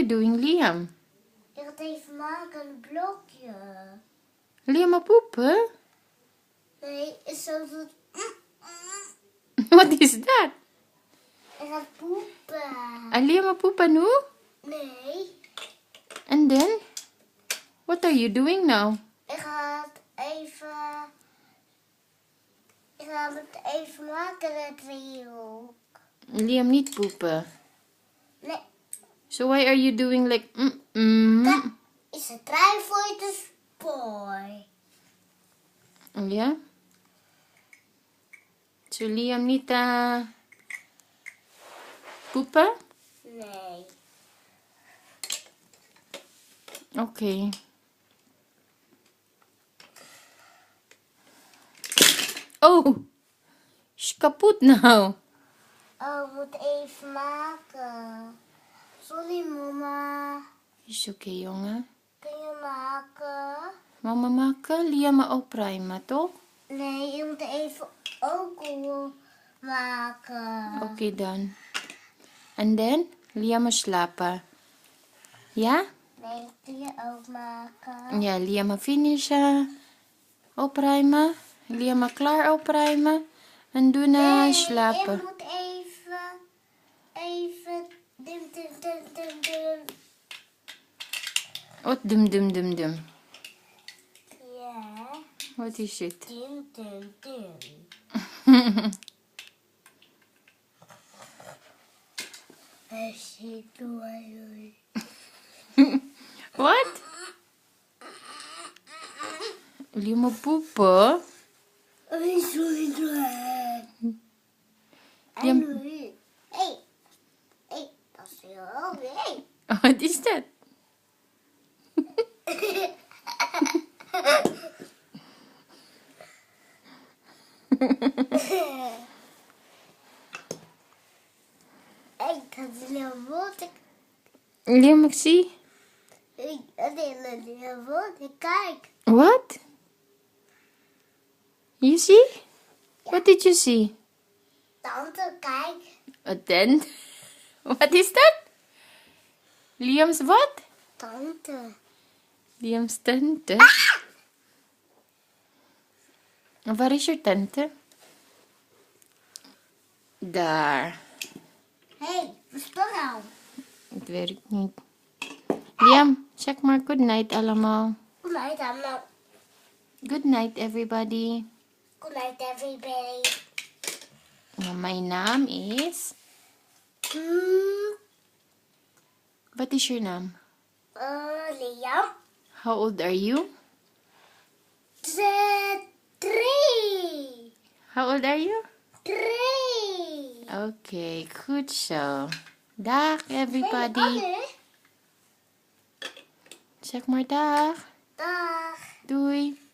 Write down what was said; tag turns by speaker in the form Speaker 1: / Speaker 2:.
Speaker 1: doing, Liam?
Speaker 2: Ik ga het even maken, een blokje.
Speaker 1: Liam maar poepen?
Speaker 2: Nee, is zo dat...
Speaker 1: What is that?
Speaker 2: Ik ga poepen.
Speaker 1: En Liam maar poepen nu?
Speaker 2: Nee,
Speaker 1: And then? What are you doing now?
Speaker 2: ik ga het even... Ik ga het even maken, het driehoek.
Speaker 1: Liam niet poepen.
Speaker 2: Nee,
Speaker 1: So why are you doing like...
Speaker 2: dat is een trein voor de spoor.
Speaker 1: Ja? So Liam niet poepen?
Speaker 2: Nee.
Speaker 1: Oké. Oh, is kapot nou.
Speaker 2: Oh, ik moet even maken. Sorry, mama.
Speaker 1: Is oké, jongen.
Speaker 2: Kun je maken?
Speaker 1: Mama maken, Liam maar ook prima, toch?
Speaker 2: Nee, je moet even ook maken.
Speaker 1: Oké dan. En dan, Liam maar slapen. Ja?
Speaker 2: Nee, dat kun je ook maken.
Speaker 1: Ja, Liam maar finishen. Opruimen. Liam maar klaar opruimen. En doen
Speaker 2: Nee,
Speaker 1: slapen.
Speaker 2: ik moet even, dim.
Speaker 1: Wat dum.
Speaker 2: Ja,
Speaker 1: Wat is het?
Speaker 2: dim.
Speaker 1: Wat? Liam maar poepen.
Speaker 2: Hey, dat is heel leuk.
Speaker 1: Wat is dat?
Speaker 2: Hey, dat is heel mooi.
Speaker 1: Liam, ik zie.
Speaker 2: Dat is heel mooi. Kijk.
Speaker 1: What? You see? What did you see?
Speaker 2: Tante, kijk.
Speaker 1: A tent? What is that? Liam's what?
Speaker 2: Tante.
Speaker 1: Liam's tente. Waar is je tente? Daar.
Speaker 2: Hey, wat is dat nou?
Speaker 1: Het werkt niet. Liam, zeg maar good night allemaal.
Speaker 2: Good night, allemaal.
Speaker 1: Good night everybody.
Speaker 2: Good night, everybody.
Speaker 1: Nou, mijn naam is... Wat is je naam?
Speaker 2: Liam.
Speaker 1: How old are you?
Speaker 2: 3.
Speaker 1: How old are you?
Speaker 2: 3.
Speaker 1: Okay, goed zo. Dag everybody. Zeg maar dag.
Speaker 2: Dag.
Speaker 1: Doei.